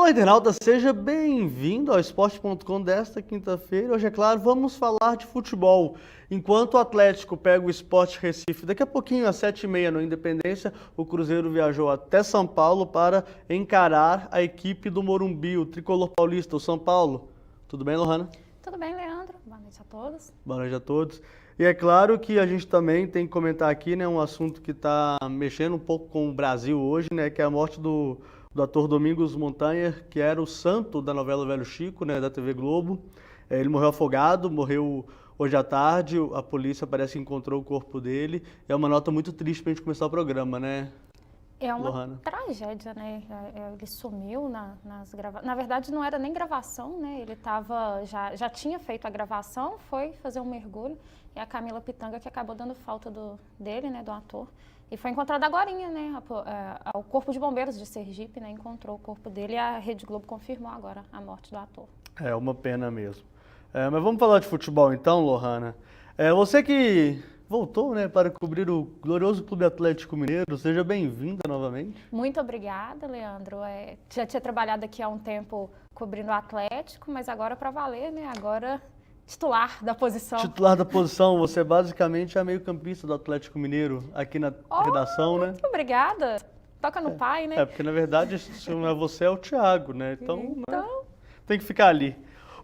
Olá, internauta, seja bem-vindo ao Esporte.com desta quinta-feira. Hoje, é claro, vamos falar de futebol. Enquanto o Atlético pega o Sport Recife, daqui a pouquinho, às 7h30, no Independência, o Cruzeiro viajou até São Paulo para encarar a equipe do Morumbi, o tricolor paulista, o São Paulo. Tudo bem, Lohana? Tudo bem, Leandro? Boa noite a todos. Boa noite a todos. E é claro que a gente também tem que comentar aqui, né, um assunto que está mexendo um pouco com o Brasil hoje, né, que é a morte do ator Domingos Montanha, que era o santo da novela Velho Chico, né, da TV Globo. Ele morreu afogado, morreu hoje à tarde, a polícia parece que encontrou o corpo dele. É uma nota muito triste para a gente começar o programa, né, É uma Lohana? tragédia, né? Ele sumiu nas gravações. Na verdade, não era nem gravação, né? Ele já tinha feito a gravação, foi fazer um mergulho. E a Camila Pitanga que acabou dando falta dele, né? Do ator. E foi encontrado agorinha, né? O Corpo de Bombeiros de Sergipe, né? Encontrou o corpo dele e a Rede Globo confirmou agora a morte do ator. É uma pena mesmo. Mas vamos falar de futebol então, Lohana. Você que voltou, né, para cobrir o glorioso Clube Atlético Mineiro, seja bem-vinda novamente. Muito obrigada, Leandro. Já tinha trabalhado aqui há um tempo cobrindo o Atlético, mas agora para valer, né? Agora titular da posição. Titular da posição, você basicamente é meio-campista do Atlético Mineiro aqui na redação, né? Muito obrigada. Toca no pai, né? Porque na verdade, se não é você, é o Thiago, né? Então, né, Então, tem que ficar ali.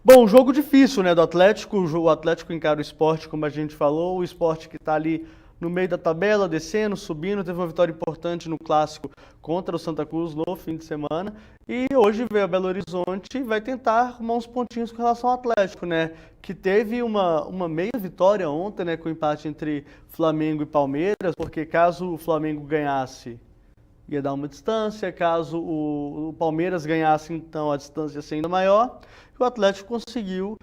Bom, jogo difícil, né, do Atlético. O Atlético encara o Sport, como a gente falou, o Sport que está ali no meio da tabela, descendo, subindo, teve uma vitória importante no Clássico contra o Santa Cruz no fim de semana. E hoje veio a Belo Horizonte e vai tentar arrumar uns pontinhos com relação ao Atlético, né? Que teve uma meia vitória ontem, né, com o empate entre Flamengo e Palmeiras, porque caso o Flamengo ganhasse, ia dar uma distância, caso o Palmeiras ganhasse, então a distância ia ser ainda maior. E o Atlético conseguiu,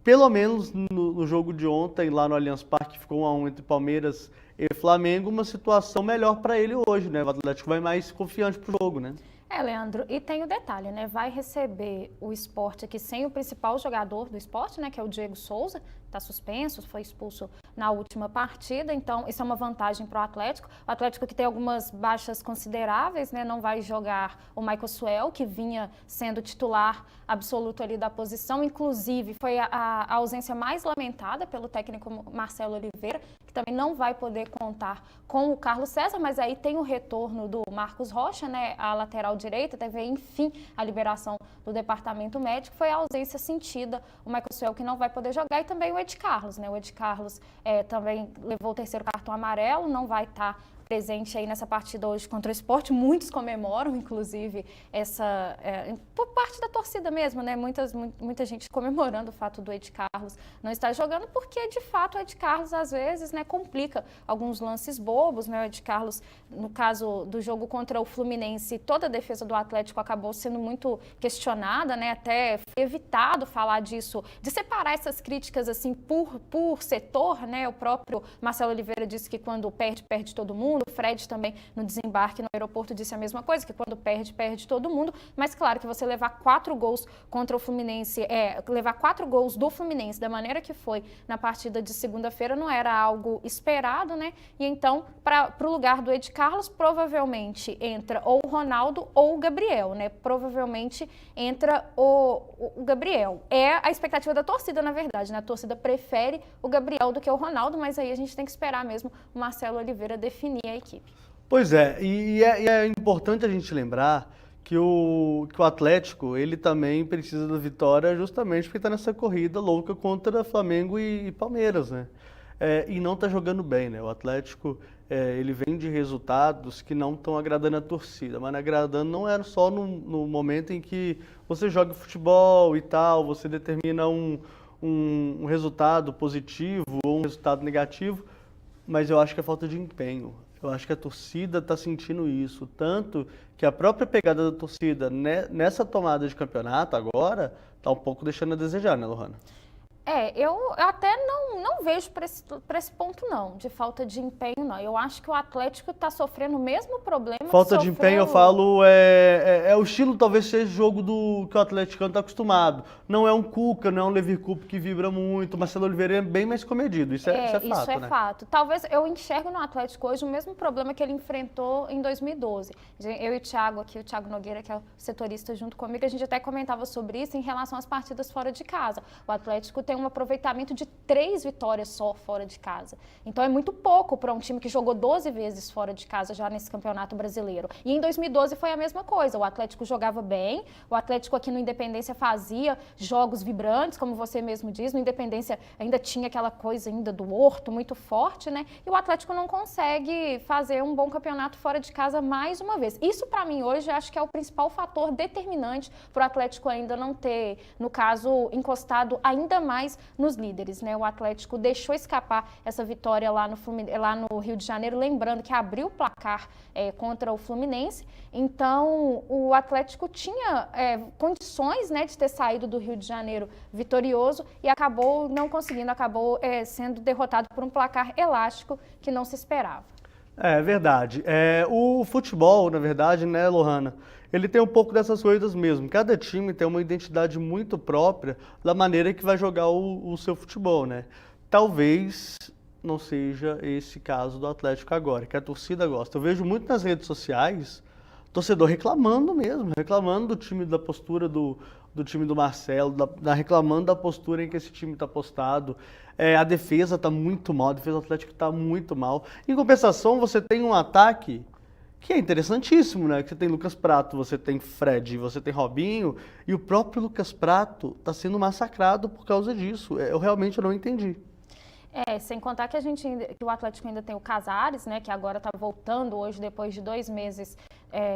pelo menos no jogo de ontem, lá no Allianz Parque, ficou 1-1 entre Palmeiras e Flamengo, uma situação melhor para ele hoje, né? O Atlético vai mais confiante pro jogo, né? Leandro, e tem o detalhe, né? Vai receber o Sport aqui sem o principal jogador do Sport, né? Que é o Diego Souza, está suspenso, foi expulso na última partida, então isso é uma vantagem para o Atlético. O Atlético que tem algumas baixas consideráveis, né? Não vai jogar o Michael Suel, que vinha sendo titular absoluto ali da posição, inclusive foi a ausência mais lamentada pelo técnico Marcelo Oliveira, que também não vai poder contar com o Carlos César, mas aí tem o retorno do Marcos Rocha, né? A lateral direita, teve enfim a liberação do departamento médico, foi a ausência sentida, o Michael Suel que não vai poder jogar, e também o Ed Carlos, né? O Ed Carlos também levou o terceiro cartão amarelo, não vai estar presente aí nessa partida hoje contra o Sport. Muitos comemoram, inclusive, por parte da torcida mesmo, né? Muita gente comemorando o fato do Ed Carlos não estar jogando, porque, de fato, o Ed Carlos, às vezes, né, complica alguns lances bobos, né? O Ed Carlos, no caso do jogo contra o Fluminense, toda a defesa do Atlético acabou sendo muito questionada, né? Até foi evitado falar disso, de separar essas críticas, assim, por setor, né? O próprio Marcelo Oliveira disse que quando perde todo mundo. O Fred também, no desembarque no aeroporto, disse a mesma coisa, que quando perde todo mundo. Mas claro que você levar 4 gols contra o Fluminense, levar 4 gols do Fluminense da maneira que foi na partida de segunda-feira não era algo esperado, né? E então, para o lugar do Ed Carlos, provavelmente entra ou o Ronaldo ou o Gabriel, né? Provavelmente entra o Gabriel. É a expectativa da torcida, na verdade, né? A torcida prefere o Gabriel do que o Ronaldo, mas aí a gente tem que esperar mesmo o Marcelo Oliveira definir a equipe. Pois é, e é importante a gente lembrar que o Atlético, ele também precisa da vitória justamente porque está nessa corrida louca contra Flamengo e Palmeiras, né? E não está jogando bem, né? O Atlético, ele vem de resultados que não estão agradando a torcida, mas agradando não é só no momento em que você joga futebol e tal, você determina um resultado positivo ou um resultado negativo, mas eu acho que é falta de empenho. Eu acho que a torcida está sentindo isso, tanto que a própria pegada da torcida nessa tomada de campeonato agora está um pouco deixando a desejar, né, Lohana? Eu até não vejo para esse ponto, não, de falta de empenho, não. Eu acho que o Atlético está sofrendo o mesmo problema Falta que de empenho, eu falo, é o estilo, talvez seja o jogo que o atleticano está acostumado. Não é um Cuca, não é um Leverkusen que vibra muito. O Marcelo Oliveira é bem mais comedido, isso é fato, isso é né? fato. Talvez eu enxergo no Atlético hoje o mesmo problema que ele enfrentou em 2012. Eu e o Thiago aqui, o Thiago Nogueira, que é o setorista junto comigo, a gente até comentava sobre isso em relação às partidas fora de casa. O Atlético tem um aproveitamento de 3 vitórias só fora de casa. Então é muito pouco para um time que jogou 12 vezes fora de casa já nesse Campeonato Brasileiro. E em 2012 foi a mesma coisa. O Atlético jogava bem, o Atlético aqui no Independência fazia jogos vibrantes, como você mesmo diz. No Independência ainda tinha aquela coisa ainda do Horto muito forte, né? E o Atlético não consegue fazer um bom campeonato fora de casa mais uma vez. Isso para mim hoje acho que é o principal fator determinante para o Atlético ainda não ter, no caso, encostado ainda mais nos líderes, né? O Atlético deixou escapar essa vitória lá no Rio de Janeiro, lembrando que abriu o placar contra o Fluminense. Então, o Atlético tinha condições, né, de ter saído do Rio de Janeiro vitorioso e acabou não conseguindo, acabou sendo derrotado por um placar elástico que não se esperava. É verdade. O futebol, na verdade, né, Lohana, ele tem um pouco dessas coisas mesmo. Cada time tem uma identidade muito própria da maneira que vai jogar o seu futebol, né? Talvez não seja esse caso do Atlético agora, que a torcida gosta. Eu vejo muito nas redes sociais torcedor reclamando mesmo, reclamando do time, da postura do time do Marcelo, reclamando da postura em que esse time está postado. A defesa está muito mal, a defesa do Atlético está muito mal. Em compensação, você tem um ataque que é interessantíssimo, né? Que você tem Lucas Prato, você tem Fred, você tem Robinho, e o próprio Lucas Prato está sendo massacrado por causa disso. Eu realmente não entendi. Sem contar que que o Atlético ainda tem o Casares, né, que agora está voltando hoje depois de 2 meses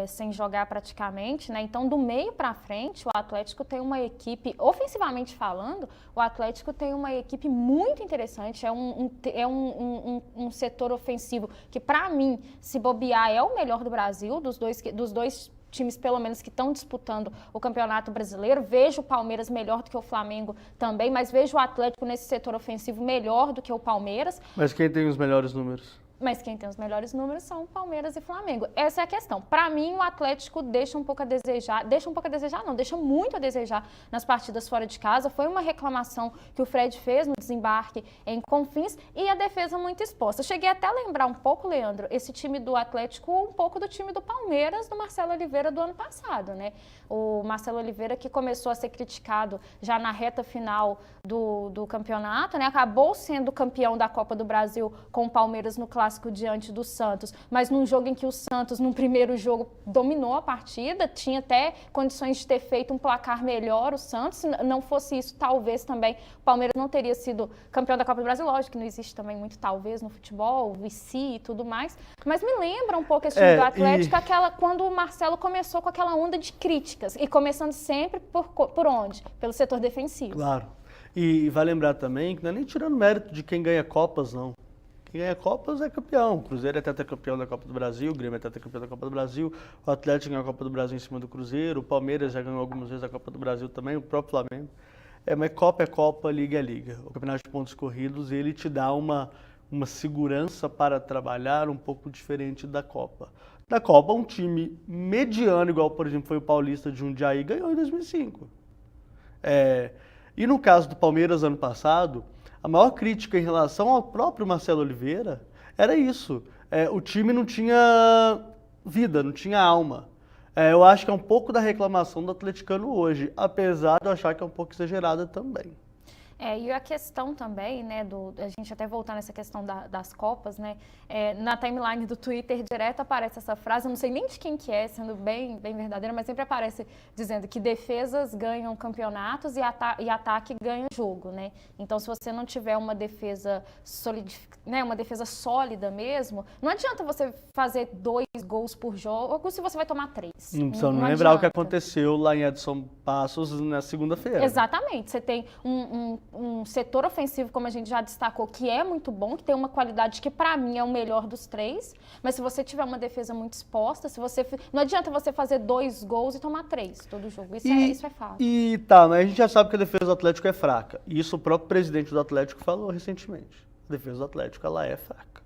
sem jogar praticamente, né? Então, do meio para frente, o Atlético tem uma equipe, ofensivamente falando, o Atlético tem uma equipe muito interessante, um setor ofensivo que, para mim, se bobear, é o melhor do Brasil, dos dois times, pelo menos, que estão disputando o Campeonato Brasileiro. Vejo o Palmeiras melhor do que o Flamengo também, mas vejo o Atlético nesse setor ofensivo melhor do que o Palmeiras. Mas quem tem os melhores números? Mas quem tem os melhores números são Palmeiras e Flamengo. Essa é a questão. Para mim, o Atlético deixa muito a desejar nas partidas fora de casa. Foi uma reclamação que o Fred fez no desembarque em Confins e a defesa muito exposta. Cheguei até a lembrar um pouco, Leandro, esse time do Atlético, um pouco do time do Palmeiras, do Marcelo Oliveira do ano passado, né? O Marcelo Oliveira, que começou a ser criticado já na reta final do campeonato, né? Acabou sendo campeão da Copa do Brasil com o Palmeiras no clássico diante do Santos, mas num jogo em que o Santos, no primeiro jogo, dominou a partida, tinha até condições de ter feito um placar melhor o Santos. Se não fosse isso, talvez também o Palmeiras não teria sido campeão da Copa do Brasil. Lógico que não existe também muito talvez no futebol, vici e tudo mais, mas me lembra um pouco esse time do Atlético, quando o Marcelo começou com aquela onda de críticas, e começando sempre por onde? Pelo setor defensivo. Claro. E vai lembrar também que não é nem tirando mérito de quem ganha Copas, não. Quem ganha Copas é campeão. O Cruzeiro é tetracampeão da Copa do Brasil, o Grêmio é tetracampeão da Copa do Brasil, o Atlético ganhou a Copa do Brasil em cima do Cruzeiro, o Palmeiras já ganhou algumas vezes a Copa do Brasil também, o próprio Flamengo. Mas Copa é Copa, Liga é Liga. O campeonato de pontos corridos, ele te dá uma segurança para trabalhar um pouco diferente da Copa. Da Copa, um time mediano, igual, por exemplo, foi o Paulista de Jundiaí, ganhou em 2005. E no caso do Palmeiras, ano passado, a maior crítica em relação ao próprio Marcelo Oliveira era isso. O time não tinha vida, não tinha alma. Eu acho que é um pouco da reclamação do atleticano hoje, apesar de eu achar que é um pouco exagerada também. E a questão também, né, a gente até voltar nessa questão das Copas, né, na timeline do Twitter direto aparece essa frase, eu não sei nem de quem que é, sendo bem verdadeira, mas sempre aparece dizendo que defesas ganham campeonatos e ataque ganha jogo, né? Então, se você não tiver uma defesa sólida mesmo, não adianta você fazer 2 gols por jogo se você vai tomar 3. Não precisa lembrar o que aconteceu lá em Edson Passos na segunda-feira. Exatamente, você tem um um setor ofensivo, como a gente já destacou, que é muito bom, que tem uma qualidade que, para mim, é o melhor dos três. Mas se você tiver uma defesa muito exposta, não adianta você fazer 2 gols e tomar 3 todo jogo. Isso é fato. Mas a gente já sabe que a defesa do Atlético é fraca. E isso o próprio presidente do Atlético falou recentemente. A defesa do Atlético, ela é fraca.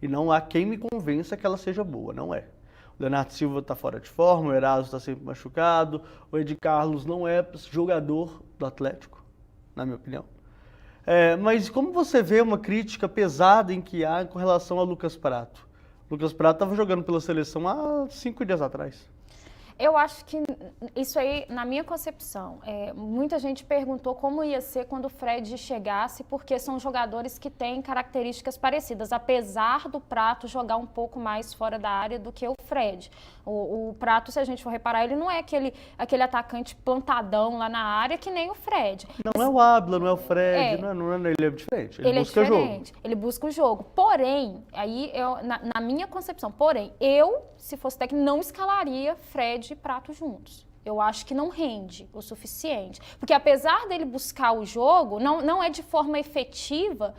E não há quem me convença que ela seja boa, não é. O Leonardo Silva está fora de forma, o Eraso está sempre machucado, o Ed Carlos não é jogador do Atlético, na minha opinião. Mas como você vê uma crítica pesada em que há com relação a Lucas Prato? Lucas Prato estava jogando pela seleção há 5 dias atrás. Eu acho que isso aí, na minha concepção, muita gente perguntou como ia ser quando o Fred chegasse, porque são jogadores que têm características parecidas, apesar do Prato jogar um pouco mais fora da área do que o Fred. O Prato, se a gente for reparar, ele não é aquele atacante plantadão lá na área que nem o Fred. Não é o Ábila, não é o Fred, ele é diferente, ele busca diferente, ele busca o jogo. Porém, aí na minha concepção, eu, se fosse técnico, não escalaria Fred e Prato juntos. Eu acho que não rende o suficiente. Porque apesar dele buscar o jogo, não é de forma efetiva,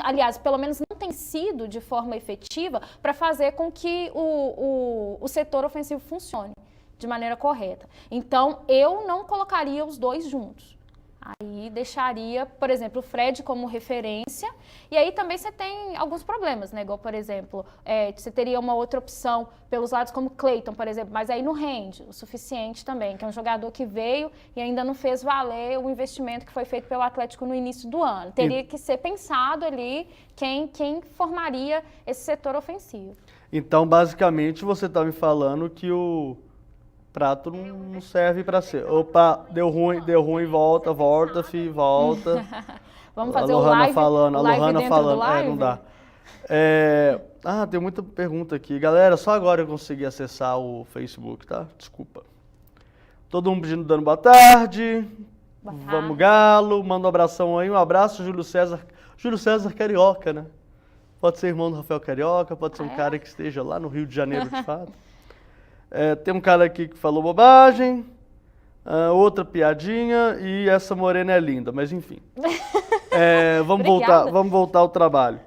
aliás, pelo menos não tem sido de forma efetiva para fazer com que o setor ofensivo funcione de maneira correta. Então, eu não colocaria os dois juntos. Aí deixaria, por exemplo, o Fred como referência, e aí também você tem alguns problemas, né? Igual, por exemplo, você teria uma outra opção pelos lados como Cleiton, por exemplo, mas aí não rende o suficiente também, que é um jogador que veio e ainda não fez valer o investimento que foi feito pelo Atlético no início do ano. Teria que ser pensado ali quem formaria esse setor ofensivo. Então, basicamente, você está me falando que o Prato não serve para ser. Opa, deu ruim, volta, fi, volta. Vamos fazer o live falando, a Lohana falando, live? Não dá. Tem muita pergunta aqui. Galera, só agora eu consegui acessar o Facebook, tá? Desculpa. Todo mundo dando boa tarde. Vamos, Galo. Manda um abração aí. Um abraço, Júlio César. Júlio César Carioca, né? Pode ser irmão do Rafael Carioca, pode ser um cara que esteja lá no Rio de Janeiro, de fato. Tem um cara aqui que falou bobagem, outra piadinha e essa morena é linda, mas enfim. Vamos voltar ao trabalho.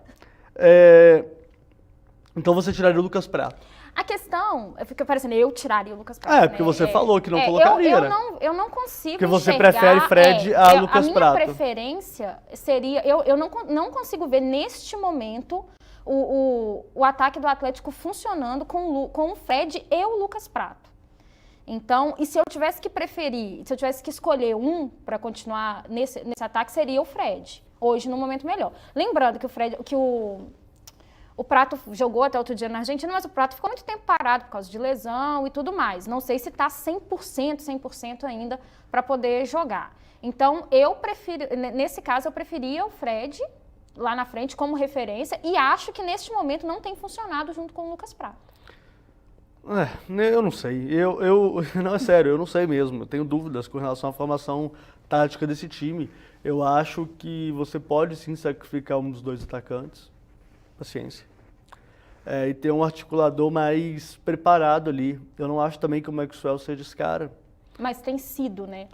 Então você tiraria o Lucas Prato. A questão, fica parecendo, eu tiraria o Lucas Prato. Porque você falou que não colocaria, eu não consigo porque você prefere Fred a Lucas Prato. A minha preferência seria, eu não consigo ver neste momento o ataque do Atlético funcionando com o Fred e o Lucas Prato. Então, e se eu tivesse que preferir, se eu tivesse que escolher um para continuar nesse ataque, seria o Fred, hoje no momento melhor. Lembrando que o Prato jogou até outro dia na Argentina, mas o Prato ficou muito tempo parado por causa de lesão e tudo mais. Não sei se está 100% ainda para poder jogar. Então, nesse caso, eu preferia o Fred lá na frente como referência e acho que neste momento não tem funcionado junto com o Lucas Prato. Eu não sei. Não, é sério, eu não sei mesmo. Eu tenho dúvidas com relação à formação tática desse time. Eu acho que você pode sim sacrificar um dos dois atacantes. Paciência. E ter um articulador mais preparado ali. Eu não acho também que o Maxwell seja esse cara. Mas tem sido, né?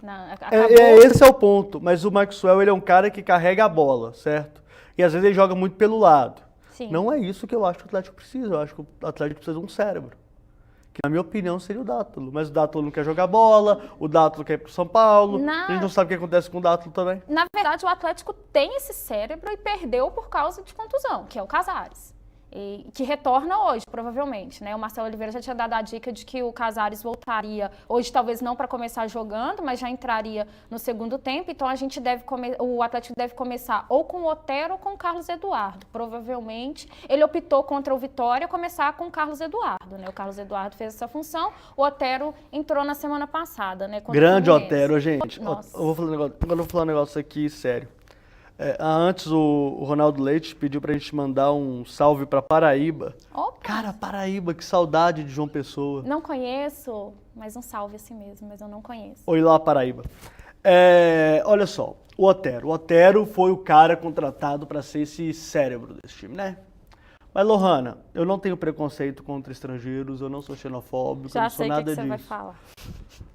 Esse é o ponto. Mas o Maxwell, ele é um cara que carrega a bola, certo? E às vezes ele joga muito pelo lado. Sim. Não é isso que eu acho que o Atlético precisa. Eu acho que o Atlético precisa de um cérebro. Que na minha opinião seria o Dátulo. Mas o Dátulo não quer jogar bola, o Dátulo quer ir pro São Paulo. A gente não sabe o que acontece com o Dátulo também. Na verdade, o Atlético tem esse cérebro e perdeu por causa de contusão, que é o Casares. Que retorna hoje, provavelmente, né? O Marcelo Oliveira já tinha dado a dica de que o Casares voltaria, hoje talvez não para começar jogando, mas já entraria no segundo tempo, então o Atlético deve começar ou com o Otero ou com o Carlos Eduardo. Provavelmente, ele optou contra o Vitória começar com o Carlos Eduardo, né? O Carlos Eduardo fez essa função, o Otero entrou na semana passada, né? Grande Otero, gente. Nossa. Eu vou falar um negócio aqui sério. Antes o Ronaldo Leite pediu pra gente mandar um salve pra Paraíba. Opa. Cara, Paraíba, que saudade de João Pessoa. Não conheço, mas um salve assim mesmo, mas eu não conheço. Oi lá, Paraíba. Olha só, o Otero foi o cara contratado pra ser esse cérebro desse time, né? Mas, Lohana, eu não tenho preconceito contra estrangeiros, eu não sou xenofóbico, eu Já não sou sei o que nada que você vai disso. falar.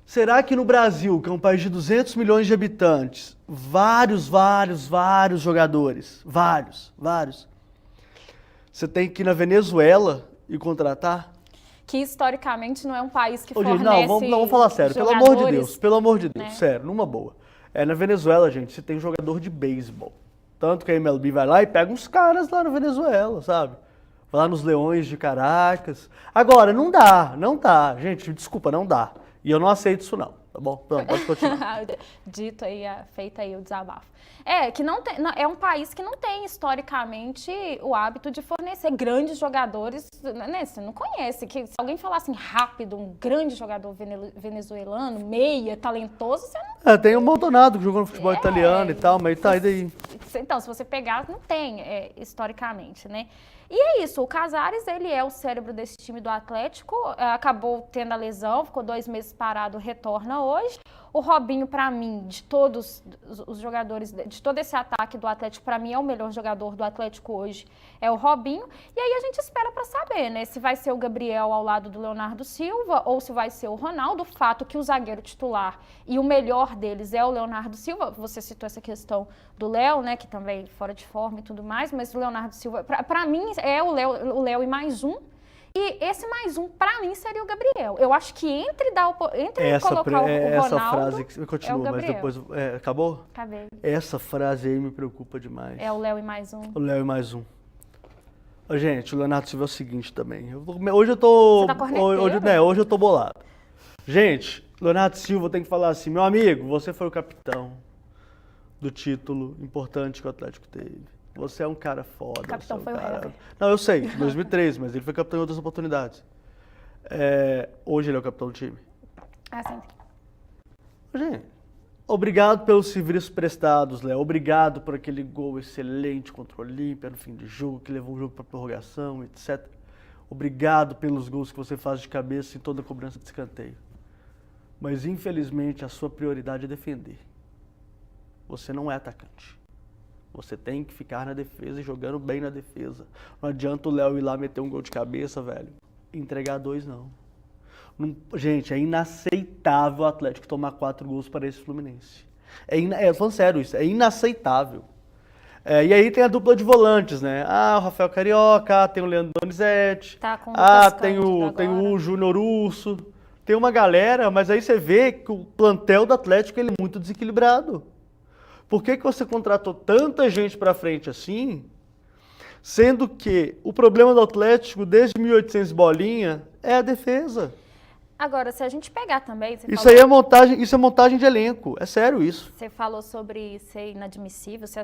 Será que no Brasil, que é um país de 200 milhões de habitantes, vários jogadores, vários, você tem que ir na Venezuela e contratar? Que historicamente não é um país que Ô, gente, fornece não, vamos falar sério, pelo amor de Deus, né? sério, numa boa. Na Venezuela, gente, você tem um jogador de beisebol. Tanto que a MLB vai lá e pega uns caras lá na Venezuela, sabe? Vai lá nos Leões de Caracas. Agora, não dá. Gente, desculpa, não dá. E eu não aceito isso não, tá bom? Pronto, pode continuar. Dito aí, feito aí o desabafo. Que não tem, é um país que não tem historicamente o hábito de fornecer grandes jogadores, né? Você não conhece, que se alguém falar assim rápido, um grande jogador venezuelano, meia, talentoso, você não... Tem um Montonado que jogou no futebol italiano e tal, mas tá, e daí? Então, se você pegar, não tem, historicamente, né? E é isso, o Casares, ele é o cérebro desse time do Atlético, acabou tendo a lesão, ficou 2 meses parado, retorna hoje. O Robinho, para mim, de todos os jogadores, de todo esse ataque do Atlético, para mim é o melhor jogador do Atlético hoje, é o Robinho. E aí a gente espera para saber, né, se vai ser o Gabriel ao lado do Leonardo Silva ou se vai ser o Ronaldo. O fato que o zagueiro titular e o melhor deles é o Leonardo Silva. Você citou essa questão do Léo, né, que também fora de forma e tudo mais, mas o Leonardo Silva, para mim, é o Léo e mais um. E esse mais um, pra mim, seria o Gabriel. Eu acho que entre colocar o Ronaldo, essa frase que continua, é o mas depois... acabou? Acabei. Essa frase aí me preocupa demais. É o Léo e mais um. O Léo e mais um. Gente, o Leonardo Silva é o seguinte também. Hoje eu tô... Você tá corneteiro? Hoje eu tô bolado. Gente, Leonardo Silva tem que falar assim, meu amigo, você foi o capitão do título importante que o Atlético teve. Você é um cara foda. O capitão foi o o Hever. Não, eu sei, 2013, mas ele foi capitão em outras oportunidades. Hoje ele é o capitão do time. Sim. Gente, obrigado pelos serviços prestados, Léo. Obrigado por aquele gol excelente contra o Olímpia no fim de jogo, que levou o jogo para prorrogação, etc. Obrigado pelos gols que você faz de cabeça em toda cobrança de escanteio. Mas, infelizmente, a sua prioridade é defender. Você não é atacante. Você tem que ficar na defesa e jogando bem na defesa. Não adianta o Léo ir lá meter um gol de cabeça, velho. Entregar 2, não. Gente, é inaceitável o Atlético tomar 4 gols para esse Fluminense. Falando sério isso, é inaceitável. E aí tem a dupla de volantes, né? O Rafael Carioca, tem o Leandro Donizete. Tá com tem o Júnior Urso. Tem uma galera, mas aí você vê que o plantel do Atlético ele é muito desequilibrado. Por que você contratou tanta gente pra frente assim, sendo que o problema do Atlético, desde 1800 bolinha, é a defesa? Agora, se a gente pegar também... Isso aí é montagem de elenco, é sério isso. Você falou sobre ser inadmissível, ser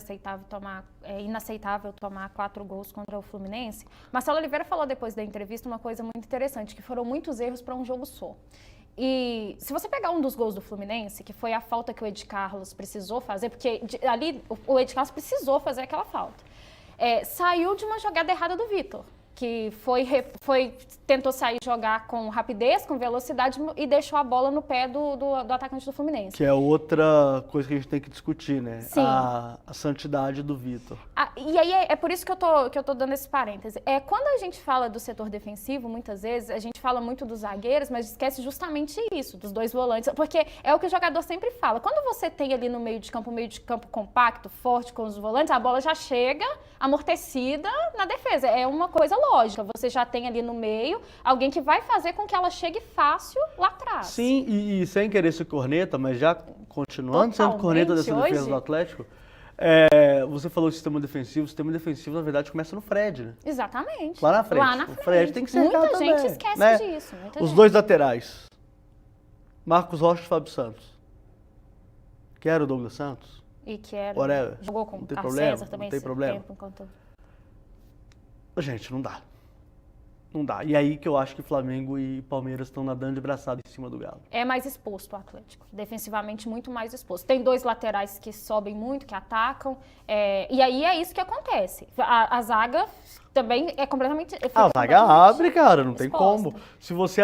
inaceitável tomar 4 gols contra o Fluminense. Marcelo Oliveira falou depois da entrevista uma coisa muito interessante, que foram muitos erros para um jogo só. E se você pegar um dos gols do Fluminense, que foi a falta que o Ed Carlos precisou fazer, porque ali o Ed Carlos precisou fazer aquela falta, saiu de uma jogada errada do Vitor, que tentou sair jogar com rapidez, com velocidade e deixou a bola no pé do atacante do Fluminense. Que é outra coisa que a gente tem que discutir, né? Sim. A santidade do Vitor. E aí é por isso que eu tô dando esse parêntese. Quando a gente fala do setor defensivo, muitas vezes, a gente fala muito dos zagueiros, mas esquece justamente isso, dos 2 volantes, porque é o que o jogador sempre fala. Quando você tem ali no meio de campo compacto, forte com os volantes, a bola já chega amortecida na defesa. É uma coisa lógica. Você já tem ali no meio alguém que vai fazer com que ela chegue fácil lá atrás. Sim, e sem querer ser corneta, mas já continuando sendo corneta dessa defesa do Atlético, você falou sistema defensivo. O sistema defensivo, na verdade, começa no Fred, né? Exatamente. Lá na frente. O Fred tem que ser muita gente esquece disso. Os 2 laterais. Marcos Rocha e Fábio Santos. Que era o Douglas Santos. E que era... Whatever. Jogou com o Carlos César também. Não tem problema. Tempo, enquanto... Gente, não dá. Não dá. E aí que eu acho que Flamengo e Palmeiras estão nadando de braçada em cima do Galo. É mais exposto o Atlético. Defensivamente, muito mais exposto. Tem 2 laterais que sobem muito, que atacam. E aí é isso que acontece. A zaga também é completamente... A zaga abre, cara. Não tem exposta. como. Se você...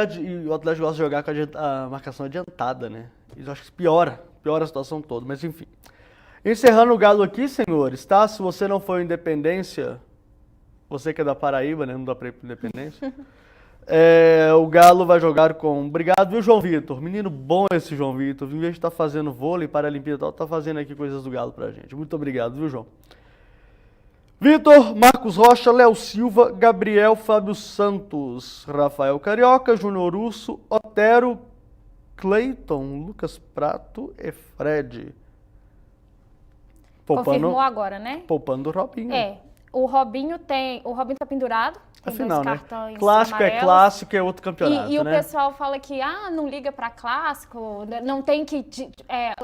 O Atlético gosta de jogar com a marcação adiantada, né? Isso eu acho que piora a situação toda. Mas, enfim. Encerrando o Galo aqui, senhores, tá? Se você não for Independência... Você que é da Paraíba, né? Não dá pra ir pro Independência. O Galo vai jogar com... Obrigado, viu, João Vitor? Menino bom esse João Vitor. Em vez de estar fazendo vôlei, Paralimpíada e tal, tá fazendo aqui coisas do Galo pra gente. Muito obrigado, viu, João? Vitor, Marcos Rocha, Léo Silva, Gabriel, Fábio Santos, Rafael Carioca, Júnior Urso, Otero, Cleiton, Lucas Prato e Fred. Confirmou agora, né? Poupando o Robinho. O Robinho tá pendurado. Tem Afinal, dois né? cartões Clássico amarelos. é clássico, é outro campeonato, e né? o pessoal fala que, não liga pra clássico, não tem que...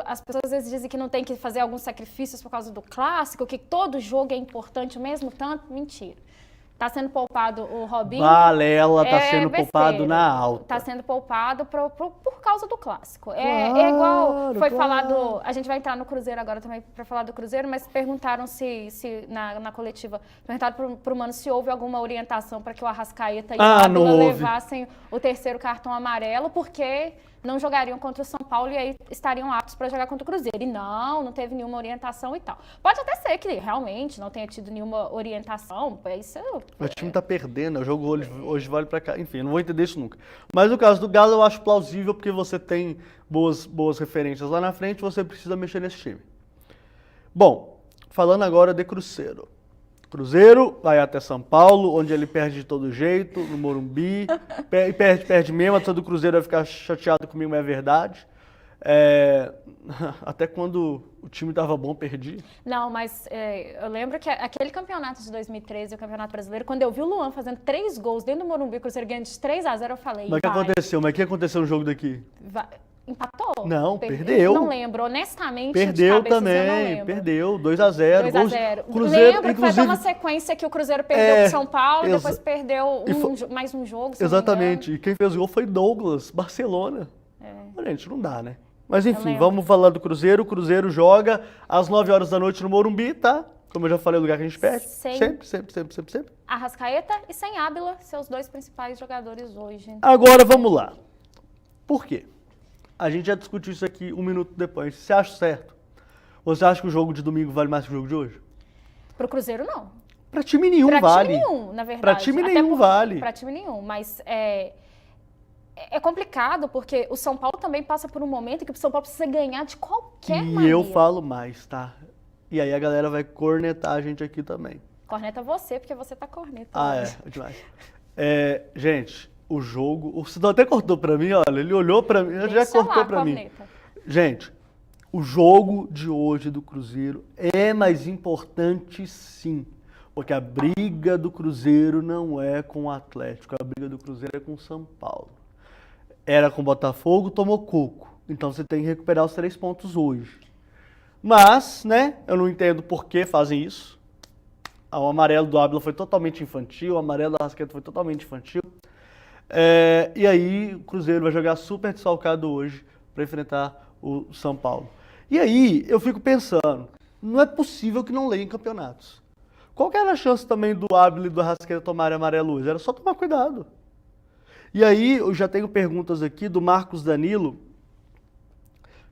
as pessoas às vezes dizem que não tem que fazer alguns sacrifícios por causa do clássico, que todo jogo é importante mesmo tanto. Mentira. Tá sendo poupado o Robinho. Balela tá sendo poupado na alta. Tá sendo poupado por causa do clássico. Claro, É igual foi falado. A gente vai entrar no Cruzeiro agora também para falar do Cruzeiro, mas perguntaram se na coletiva, perguntaram pro Mano se houve alguma orientação para que o Arrascaeta e o Ávila levassem o terceiro cartão amarelo, porque não jogariam contra o São Paulo e aí estariam aptos para jogar contra o Cruzeiro. E não teve nenhuma orientação e tal. Pode até ser que realmente não tenha tido nenhuma orientação. O time tá perdendo, o jogo hoje vale pra cá. Enfim, não vou entender isso nunca. Mas no caso do Galo eu acho plausível porque você tem boas referências lá na frente, você precisa mexer nesse time. Bom, falando agora de Cruzeiro. Cruzeiro vai até São Paulo, onde ele perde de todo jeito, no Morumbi, e perde mesmo, a torcida do Cruzeiro vai ficar chateado comigo, mas é verdade. Até quando o time tava bom, perdi. Não, mas eu lembro que aquele campeonato de 2013, o Campeonato Brasileiro, quando eu vi o Luan fazendo 3 gols dentro do Morumbi, o Cruzeiro ganhando de 3-0, eu falei, Mas o que aconteceu? Mas o que aconteceu no jogo daqui? Empatou? Não, perdeu. Não lembro, honestamente. Perdeu também, perdeu, 2-0. 2-0. Cruzeiro, lembro que foi até uma sequência que o Cruzeiro perdeu pro São Paulo, depois perdeu mais um jogo. Exatamente, e quem fez o gol foi Douglas, Barcelona. Gente, não dá, né? Mas enfim, vamos falar do Cruzeiro. O Cruzeiro joga às 9 horas da noite no Morumbi, tá? Como eu já falei, o lugar que a gente perde. Sempre. Arrascaeta e sem Ávila, seus 2 principais jogadores hoje. Agora vamos lá. Por quê? A gente já discutiu isso aqui 1 minuto depois. Você acha certo? Você acha que o jogo de domingo vale mais que o jogo de hoje? Pro Cruzeiro, não. Pra time nenhum vale. Pra time nenhum, na verdade. Pra time nenhum vale. Pra time nenhum, mas é complicado porque o São Paulo também passa por um momento que o São Paulo precisa ganhar de qualquer maneira. E eu falo mais, tá? E aí a galera vai cornetar a gente aqui também. Corneta você, porque você tá corneta. Demais. Gente, o jogo... O Sidão até cortou pra mim, olha. Ele olhou pra mim, já cortou pra mim. Gente, o jogo de hoje do Cruzeiro é mais importante sim. Porque a briga do Cruzeiro não é com o Atlético. A briga do Cruzeiro é com o São Paulo. Era com o Botafogo, tomou coco. Então você tem que recuperar os 3 pontos hoje. Mas, né, eu não entendo por que fazem isso. O amarelo do Ávila foi totalmente infantil, o amarelo da Arrascaeta foi totalmente infantil. E aí o Cruzeiro vai jogar super desfalcado hoje para enfrentar o São Paulo. E aí eu fico pensando, não é possível que não leiem campeonatos. Qual que era a chance também do Ávila e do Arrascaeta tomarem amarelo hoje? Era só tomar cuidado. E aí eu já tenho perguntas aqui do Marcos Danilo,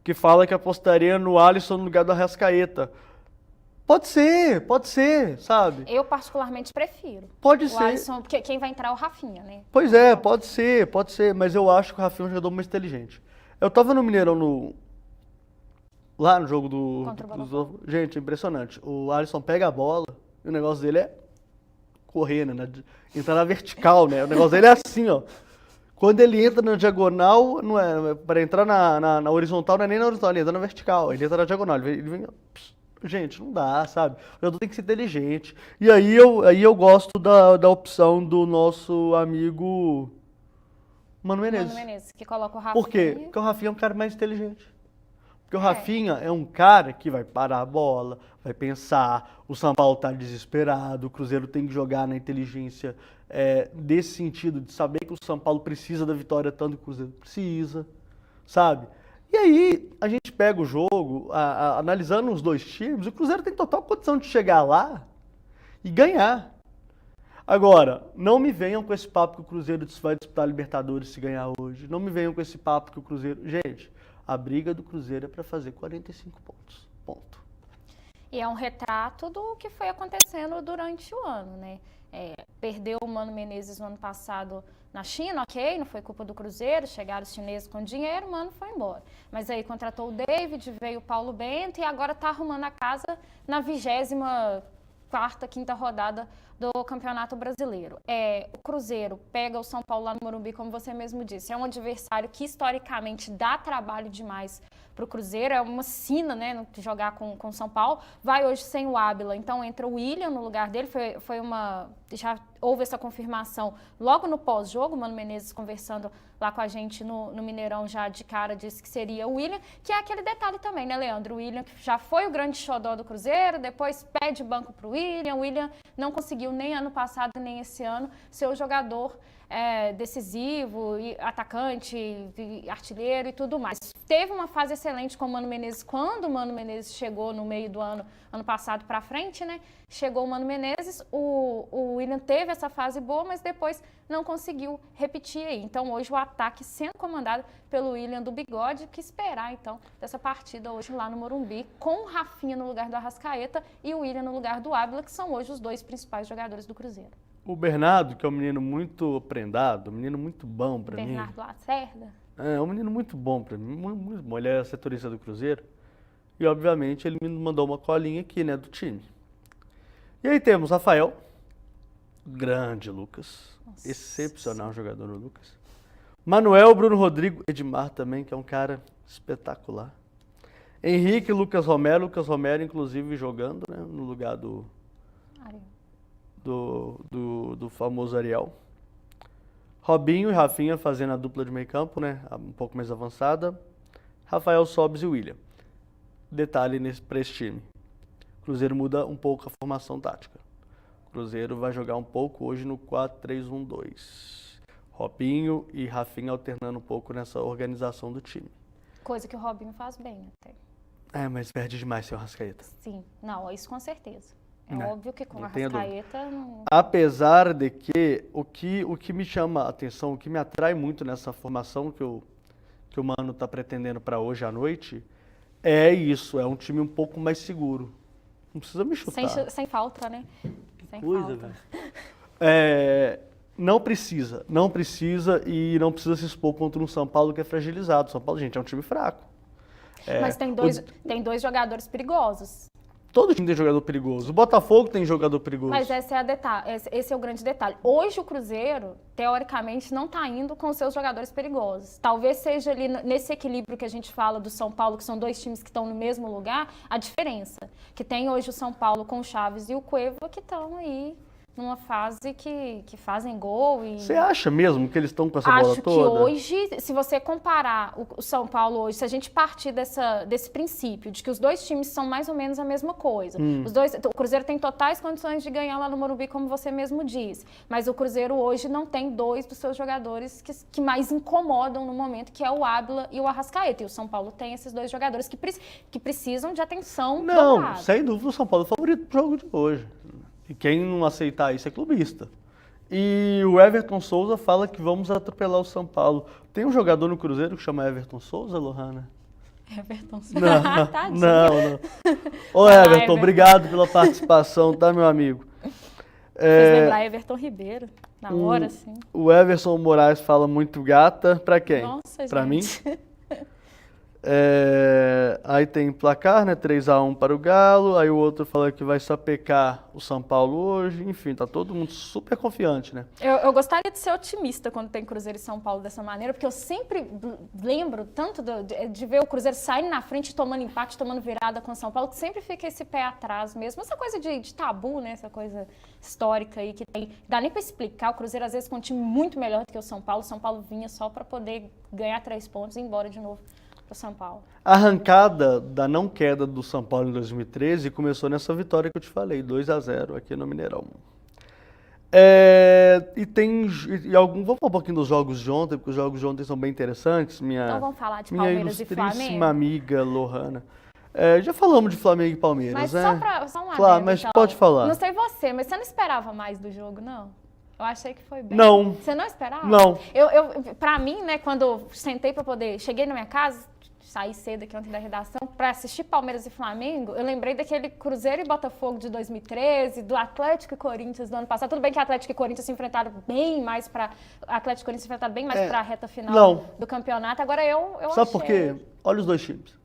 que fala que apostaria no Alisson no lugar do Arrascaeta. Pode ser, sabe? Eu particularmente prefiro. Pode o ser. Alisson, porque quem vai entrar é o Rafinha, né? Pois é, pode ser, mas eu acho que o Rafinha é um jogador mais inteligente. Eu tava no Mineirão lá no jogo do gente, impressionante. O Alisson pega a bola e o negócio dele é correr, né? Entrar na vertical, né? O negócio dele é assim, ó. Quando ele entra na diagonal, não é para entrar na horizontal, não é nem na horizontal, ele entra na vertical, ele entra na diagonal, ele vem, gente, não dá, sabe? O jogador tem que ser inteligente. E aí eu gosto da opção do nosso amigo Mano Menezes. Mano Menezes, que coloca o Rafinha. Por quê? Porque o Rafinha é um cara mais inteligente. Porque o Rafinha é um cara que vai parar a bola, vai pensar, o São Paulo tá desesperado, o Cruzeiro tem que jogar na inteligência desse sentido, de saber que o São Paulo precisa da vitória tanto que o Cruzeiro precisa, sabe? E aí a gente pega o jogo, analisando os 2 times, o Cruzeiro tem total condição de chegar lá e ganhar. Agora, não me venham com esse papo que o Cruzeiro vai disputar a Libertadores se ganhar hoje. Não me venham com esse papo que o Cruzeiro... Gente, a briga do Cruzeiro é para fazer 45 pontos. Ponto. E é um retrato do que foi acontecendo durante o ano, né? Perdeu o Mano Menezes no ano passado na China, ok, não foi culpa do Cruzeiro, chegaram os chineses com dinheiro, o Mano foi embora. Mas aí contratou o David, veio o Paulo Bento e agora está arrumando a casa na 24ª, 5ª rodada do Campeonato Brasileiro. O Cruzeiro pega o São Paulo lá no Morumbi, como você mesmo disse, é um adversário que historicamente dá trabalho demais para o Cruzeiro, é uma sina, né, jogar com o São Paulo. Vai hoje sem o Ábila, então entra o William no lugar dele, já houve essa confirmação logo no pós-jogo, o Mano Menezes conversando lá com a gente no Mineirão já de cara disse que seria o William, que é aquele detalhe também, né, Leandro? O William que já foi o grande xodó do Cruzeiro, depois pede banco para o William não conseguiu nem ano passado nem esse ano ser o jogador decisivo, e atacante, e artilheiro e tudo mais. Teve uma fase excelente com o Mano Menezes quando o Mano Menezes chegou no meio do ano passado para frente, né? Chegou o Mano Menezes, o William teve essa fase boa, mas depois não conseguiu repetir aí. Então hoje o ataque sendo comandado pelo William do Bigode, que esperar então dessa partida hoje lá no Morumbi, com o Rafinha no lugar do Arrascaeta e o William no lugar do Ábila, que são hoje os dois principais jogadores do Cruzeiro. O Bernardo, que é um menino muito prendado, um menino muito bom para mim. Bernardo Lacerda. É um menino muito bom para mim, muito bom. Ele é setorista do Cruzeiro e, obviamente, ele me mandou uma colinha aqui, né, do time. E aí temos Rafael, grande Lucas, Nossa. excepcional jogador o Lucas. Manuel, Bruno Rodrigo, Edmar também, que é um cara espetacular. Henrique, Lucas Romero, inclusive, jogando, né, no lugar do famoso Ariel. Robinho e Rafinha fazendo a dupla de meio campo, né? Um pouco mais avançada. Rafael Sobis e William. Detalhe para esse time. O Cruzeiro muda um pouco a formação tática. O Cruzeiro vai jogar um pouco hoje no 4-3-1-2. Robinho e Rafinha alternando um pouco nessa organização do time. Coisa que o Robinho faz bem até. Mas perde demais seu Arrascaeta. Sim, não, isso com certeza. Óbvio que com a Arrascaeta... Não... Apesar de que o que me chama a atenção, o que me atrai muito nessa formação que o Mano está pretendendo para hoje à noite, é isso, é um time um pouco mais seguro. Não precisa me chutar. Sem falta, né? Sem coisa, falta. Não precisa e não precisa se expor contra um São Paulo que é fragilizado. São Paulo, gente, é um time fraco. Mas tem dois jogadores perigosos. Todo time tem jogador perigoso. O Botafogo tem jogador perigoso. Mas esse é o grande detalhe. Hoje o Cruzeiro, teoricamente, não está indo com os seus jogadores perigosos. Talvez seja ali nesse equilíbrio que a gente fala do São Paulo, que são dois times que estão no mesmo lugar, a diferença. Que tem hoje o São Paulo com o Chaves e o Cueva, que estão aí numa fase que fazem gol. Você acha mesmo que eles estão com essa bola toda? Acho que hoje, se você comparar o São Paulo hoje, se a gente partir desse princípio de que os dois times são mais ou menos a mesma coisa, o Cruzeiro tem totais condições de ganhar lá no Morumbi, como você mesmo disse, mas o Cruzeiro hoje não tem dois dos seus jogadores que mais incomodam no momento, que é o Ábila e o Arrascaeta, e o São Paulo tem esses dois jogadores que precisam de atenção. Não, sem dúvida o São Paulo é o favorito pro jogo de hoje. E quem não aceitar isso é clubista. E o Everton Souza fala que vamos atropelar o São Paulo. Tem um jogador no Cruzeiro que chama Everton Souza, Lohana? Everton Souza. Não. Ô Everton, obrigado pela participação, tá, meu amigo? Fez lembrar Everton Ribeiro, na hora, assim. O Everson Moraes fala muito gata. Pra quem? Nossa, pra gente. mim? Aí tem placar, né? 3-1 para o Galo. Aí o outro fala que vai sapecar o São Paulo hoje. Enfim, tá todo mundo super confiante, né? Eu gostaria de ser otimista quando tem Cruzeiro e São Paulo dessa maneira, porque eu sempre lembro tanto de ver o Cruzeiro saindo na frente, tomando empate, tomando virada com o São Paulo, que sempre fica esse pé atrás mesmo. Essa coisa de tabu, né? Essa coisa histórica aí que tem. Dá nem para explicar. O Cruzeiro, às vezes, com um time muito melhor do que o São Paulo vinha só para poder ganhar 3 pontos e ir embora de novo. São Paulo. A arrancada da não queda do São Paulo em 2013 começou nessa vitória que eu te falei, 2-0 aqui no Mineirão. Vamos falar um pouquinho dos jogos de ontem, porque os jogos de ontem são bem interessantes. Então vamos falar de Palmeiras e Flamengo? Minha ilustríssima amiga Lohana. Já falamos de Flamengo e Palmeiras, mas né? Só um claro, adendo, mas então. pode falar. Não sei você, mas você não esperava mais do jogo, não? Eu achei que foi bem. Não. Você não esperava? Não. Pra mim, né, quando eu sentei pra poder... Cheguei na minha casa, saí cedo aqui ontem da redação para assistir Palmeiras e Flamengo, eu lembrei daquele Cruzeiro e Botafogo de 2013, do Atlético e Corinthians do ano passado. Tudo bem que Atlético e Corinthians se enfrentaram bem mais para a reta final do campeonato. Agora eu Sabe achei... por quê? Olha os dois times.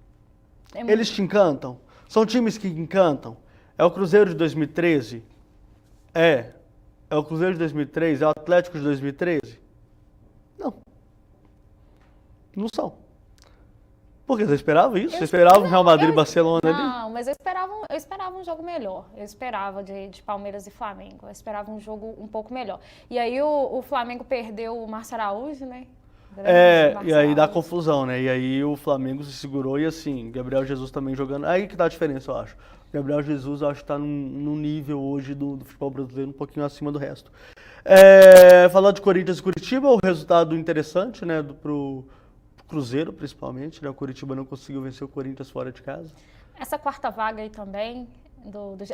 É Eles te encantam? São times que encantam? É o Cruzeiro de 2013? É o Cruzeiro de 2013? É o Atlético de 2013? Não. Não são. Por quê? Você esperava isso? Você esperava o Real Madrid e Barcelona ali? Não, mas eu esperava um jogo melhor. Eu esperava de Palmeiras e Flamengo. Eu esperava um jogo um pouco melhor. E aí o Flamengo perdeu o Márcio Araújo, né? E aí dá confusão, né? E aí o Flamengo se segurou e assim, Gabriel Jesus também jogando. Aí que dá a diferença, eu acho. Gabriel Jesus, eu acho que tá num nível hoje do futebol brasileiro um pouquinho acima do resto. Falar de Corinthians e Curitiba, o resultado interessante, né? Pro Cruzeiro, principalmente, né? O Curitiba não conseguiu vencer o Corinthians fora de casa. Essa quarta vaga aí também,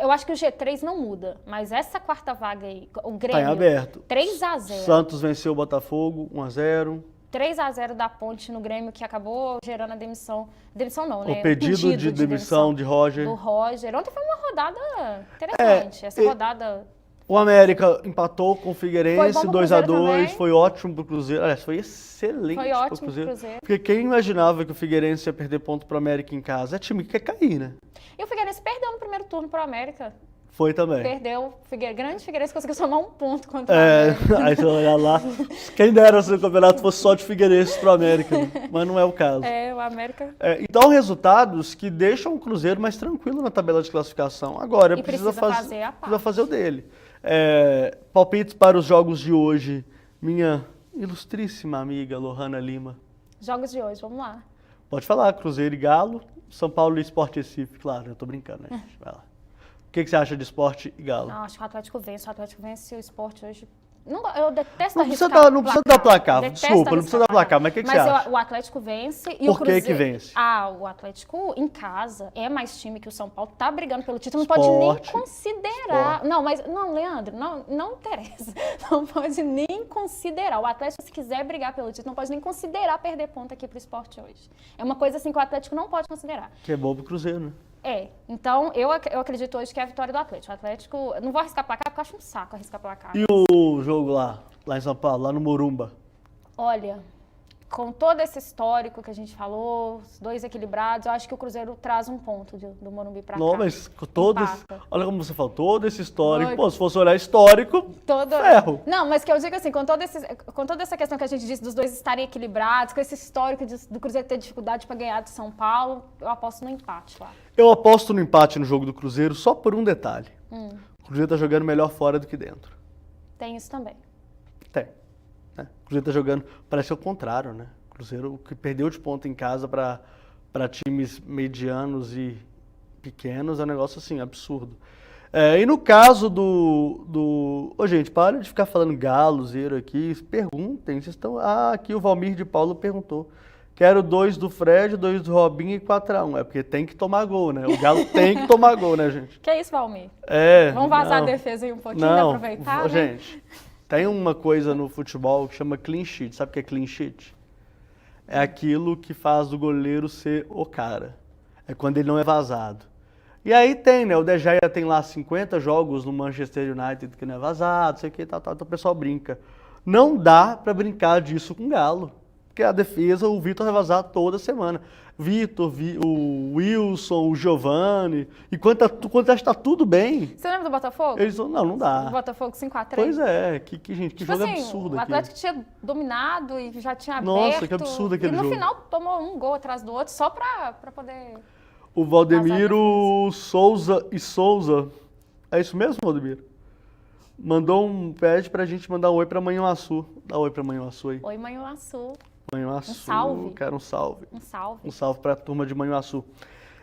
eu acho que o G3 não muda, mas essa quarta vaga aí, o Grêmio... Tá em aberto. 3-0. Santos venceu o Botafogo, 1-0. 3-0 da Ponte no Grêmio, que acabou gerando a demissão. Demissão não, né? O pedido de demissão de Roger. Do Roger. Ontem foi uma rodada interessante. Essa rodada... O América empatou com o Figueirense, 2-2, foi ótimo pro Cruzeiro. Aliás, foi excelente pro Cruzeiro. Porque quem imaginava que o Figueirense ia perder ponto pro América em casa? É time que quer cair, né? E o Figueirense perdeu no primeiro turno pro América. Foi também. Perdeu. Grande Figueirense conseguiu somar um ponto contra o América. Aí você vai olhar lá. Quem dera se o campeonato fosse só de Figueirense pro América, né? Mas não é o caso. O América... Então, resultados que deixam o Cruzeiro mais tranquilo na tabela de classificação. Agora, precisa fazer o dele. Palpites para os jogos de hoje. Minha ilustríssima amiga Lohana Lima. Jogos de hoje, vamos lá. Pode falar, Cruzeiro e Galo, São Paulo e Sport Recife, claro, eu tô brincando, né, gente? Vai lá. O que você acha de Sport e Galo? Não, acho que o Atlético vence o Sport hoje. Não, eu detesto não precisa dar placar, desculpa, não precisa dar placar, mas o que você acha? Mas o Atlético vence e o Cruzeiro... Por que vence? O Atlético em casa é mais time que o São Paulo, tá brigando pelo título, não pode nem considerar... Não, Leandro, não interessa, não pode nem considerar. O Atlético, se quiser brigar pelo título, não pode nem considerar perder ponto aqui pro Sport hoje. É uma coisa assim que o Atlético não pode considerar. Que é bom pro Cruzeiro, né? Então eu acredito hoje que é a vitória do Atlético. O Atlético, eu não vou arriscar placar porque eu acho um saco arriscar placar. E o jogo lá em São Paulo, lá no Morumba? Olha, com todo esse histórico que a gente falou, os dois equilibrados, eu acho que o Cruzeiro traz um ponto do Morumbi pra cá. Não, mas olha como você falou, todo esse histórico, pô, se fosse olhar histórico, ferro. Não, mas que eu digo assim, com toda essa questão que a gente disse dos dois estarem equilibrados, com esse histórico do Cruzeiro ter dificuldade para ganhar de São Paulo, eu aposto no empate lá. Eu aposto no empate no jogo do Cruzeiro só por um detalhe. O Cruzeiro tá jogando melhor fora do que dentro. Tem isso também. Tem. O Cruzeiro tá jogando, parece o contrário, né? O Cruzeiro que perdeu de ponto em casa para times medianos e pequenos é um negócio assim, absurdo. E no caso Ô, gente, para de ficar falando Galo, Zero aqui, perguntem, vocês estão... aqui o Valmir de Paulo perguntou. Quero 2 do Fred, 2 do Robinho e 4-1. É porque tem que tomar gol, né? O Galo tem que tomar gol, né, gente? Que isso, Valmir? Vamos vazar a defesa aí um pouquinho, aproveitar, né? Gente, tem uma coisa no futebol que chama clean sheet. Sabe o que é clean sheet? É aquilo que faz o goleiro ser o cara. É quando ele não é vazado. E aí tem, né? O De Gea tem lá 50 jogos no Manchester United que não é vazado, sei o que, tal. Então o pessoal brinca. Não dá pra brincar disso com o Galo. Porque a defesa, o Vitor vai vazar toda semana. Vitor, o Wilson, o Giovani. E quando está tudo bem... Você lembra do Botafogo? Eles falam, não dá. O Botafogo 5-3? Pois é, gente, que jogo assim, absurdo o Atlético aqui. tinha dominado e já tinha aberto. Nossa, que absurdo aquele jogo. E no final tomou um gol atrás do outro só pra poder... O Valdemiro Souza. É isso mesmo, Valdemiro? Pede pra gente mandar um oi pra Manhuaçu. Dá um oi pra Manhuaçu aí. Oi, Manhuaçu. Manhuaçu. Um salve. Quero um salve. Um salve pra turma de Manhuaçu.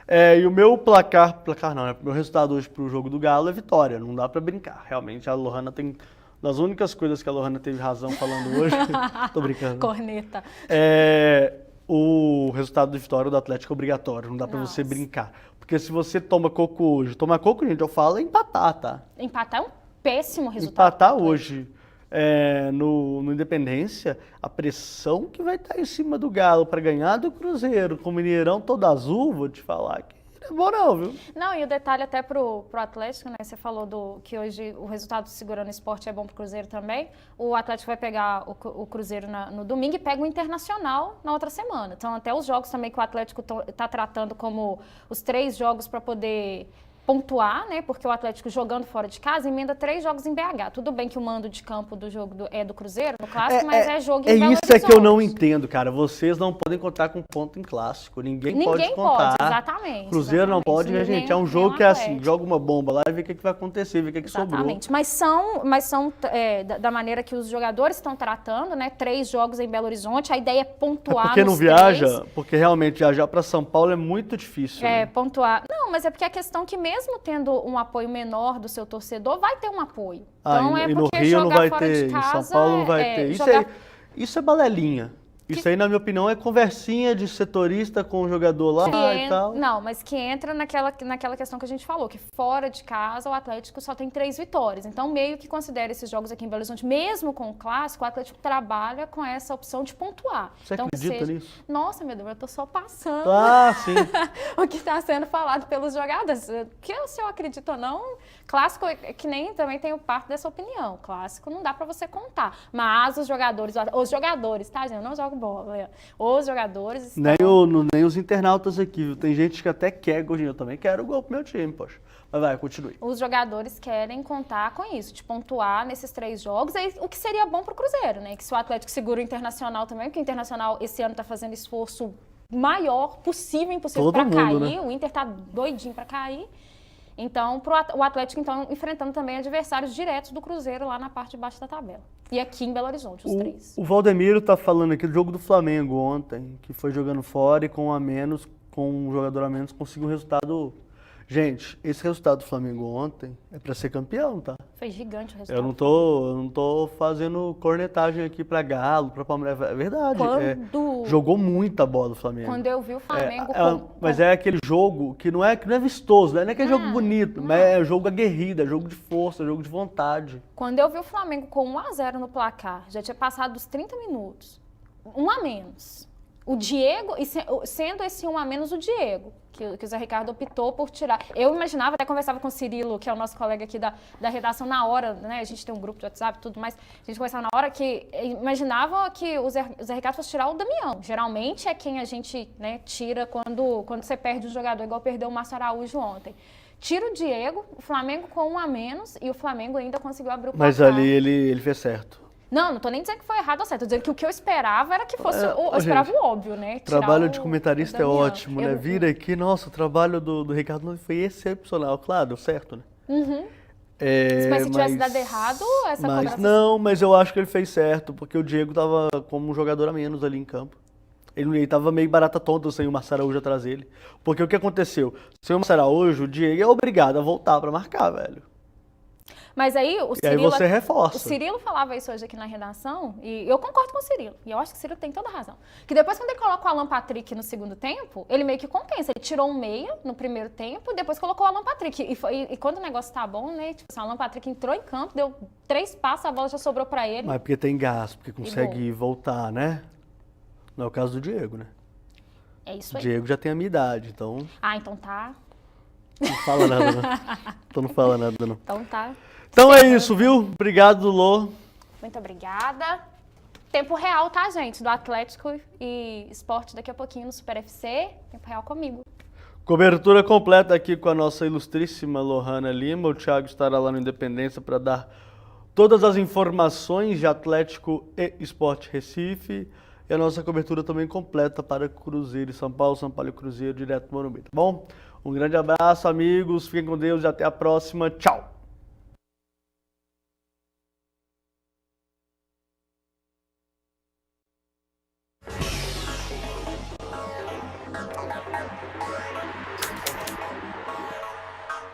E o meu placar não, né? Meu resultado hoje pro jogo do Galo é vitória. Não dá pra brincar. Realmente, a Lohana tem... Das únicas coisas que a Lohana teve razão falando hoje... Tô brincando. Corneta. O resultado de vitória do Atlético é obrigatório. Não dá pra você brincar. Porque se você toma coco hoje... Tomar coco, gente, eu falo é empatar, tá? Empatar é um péssimo resultado. Empatar hoje no Independência, a pressão que vai estar em cima do Galo para ganhar do Cruzeiro, com o Mineirão todo azul, vou te falar que não é bom não, viu? Não, e o detalhe até pro Atlético, né? Você falou que hoje o resultado segurando o esporte é bom pro Cruzeiro também. O Atlético vai pegar o Cruzeiro no domingo e pega o Internacional na outra semana. Então, até os jogos também que o Atlético tá tratando como os 3 jogos para poder pontuar, né? Porque o Atlético jogando fora de casa emenda 3 jogos em BH. Tudo bem que o mando de campo do jogo é do Cruzeiro, no clássico, mas é jogo em Belo Horizonte. É isso que eu não Horizonte. entendo, cara. Vocês não podem contar com ponto em clássico. Ninguém pode contar. Exatamente. Cruzeiro não pode, né, gente? É um jogo que é assim, Atlético. joga uma bomba lá e vê o que vai acontecer, vê o que sobrou. Exatamente. Mas são da maneira que os jogadores estão tratando, né? 3 jogos em Belo Horizonte. A ideia é pontuar porque não nos viaja, 3. porque realmente viajar para São Paulo é muito difícil. É, né? pontuar. Não, mas é porque a questão que mesmo tendo um apoio menor do seu torcedor, vai ter um apoio. Então e é no porque Rio não jogar vai fora ter, de casa em São Paulo não vai ter. Isso é balelinha. Isso aí, na minha opinião, é conversinha de setorista com o jogador lá e tal. Não, mas que entra naquela questão que a gente falou, que fora de casa o Atlético só tem 3 vitórias. Então, meio que considera esses jogos aqui em Belo Horizonte, mesmo com o clássico, o Atlético trabalha com essa opção de pontuar. Você então, acredita nisso? Nossa, meu Deus, eu tô só passando Sim. o que está sendo falado pelos jogadores. Que se eu acredito ou não, clássico é que nem também tenho parte dessa opinião. Clássico não dá pra você contar. Mas os jogadores, tá, gente? Eu não jogo bola. Os jogadores estão... Nem os internautas aqui, viu? Tem gente que até quer gol, eu também quero gol pro meu time, poxa. Mas vai, continue. Os jogadores querem contar com isso, de pontuar nesses 3 jogos, o que seria bom pro Cruzeiro, né? Que se o Atlético segura o Internacional também, porque o Internacional esse ano tá fazendo esforço maior possível, impossível para cair. Né? O Inter tá doidinho para cair. Então, o Atlético, então, enfrentando também adversários diretos do Cruzeiro lá na parte de baixo da tabela. E aqui em Belo Horizonte, os 3. O Valdemiro tá falando aqui do jogo do Flamengo ontem, que foi jogando fora e com um jogador a menos, conseguiu um resultado... Gente, esse resultado do Flamengo ontem é para ser campeão, tá? Foi gigante o resultado. Eu não tô fazendo cornetagem aqui para Galo, para Palmeiras, é verdade. Jogou muita bola o Flamengo. Quando eu vi o Flamengo... Mas é aquele jogo que não é vistoso, né? Não é aquele jogo bonito, mas é jogo aguerrido, é jogo de força, é jogo de vontade. Quando eu vi o Flamengo com 1-0 no placar, já tinha passado dos 30 minutos, 1 a menos. O Diego, sendo esse 1 a menos o Diego, que o Zé Ricardo optou por tirar. Eu imaginava, até conversava com o Cirilo, que é o nosso colega aqui da redação, na hora, né? A gente tem um grupo de WhatsApp e tudo mais. A gente conversava na hora que imaginava que o Zé Ricardo fosse tirar o Damião. Geralmente é quem a gente, né, tira quando você perde um jogador, igual perdeu o Márcio Araújo ontem. Tira o Diego, o Flamengo com 1 a menos, e o Flamengo ainda conseguiu abrir o placar. Mas ali ele fez certo. Não tô nem dizendo que foi errado ou certo. Tô dizendo que o que eu esperava era que fosse... eu esperava o óbvio, né? Trabalho de comentarista é ótimo, né? Vir aqui, nossa, o trabalho do Ricardo foi excepcional. Claro, deu certo, né? Uhum. Mas se tivesse dado errado, essa cobrança... Não, mas eu acho que ele fez certo, porque o Diego tava como um jogador a menos ali em campo. Ele tava meio barata tonta sem o Márcio Araújo atrás dele. Porque o que aconteceu? Sem o Márcio Araújo, o Diego é obrigado a voltar pra marcar, velho. Mas aí o Cirilo... E aí você reforça. O Cirilo falava isso hoje aqui na redação, e eu concordo com o Cirilo. E eu acho que o Cirilo tem toda a razão. Que depois, quando ele coloca o Alan Patrick no segundo tempo, ele meio que compensa. Ele tirou um meia no primeiro tempo, e depois colocou o Alan Patrick. E quando o negócio tá bom, né? Tipo assim, o Alan Patrick entrou em campo, deu 3 passos, a bola já sobrou pra ele. Mas porque tem gás, porque consegue voltar, né? Não é o caso do Diego, né? É isso aí. O Diego já tem a minha idade, então... Então tá. Não fala nada, não. Então não fala nada, não. Então tá. Então é isso, viu? Obrigado, Lô. Muito obrigada. Tempo real, tá, gente? Do Atlético e Esporte daqui a pouquinho no Super FC. Tempo real comigo. Cobertura completa aqui com a nossa ilustríssima Lohana Lima. O Thiago estará lá no Independência para dar todas as informações de Atlético e Esporte Recife. E a nossa cobertura também completa para Cruzeiro e São Paulo e Cruzeiro, direto do Morumbi, tá bom? Um grande abraço, amigos. Fiquem com Deus e até a próxima. Tchau!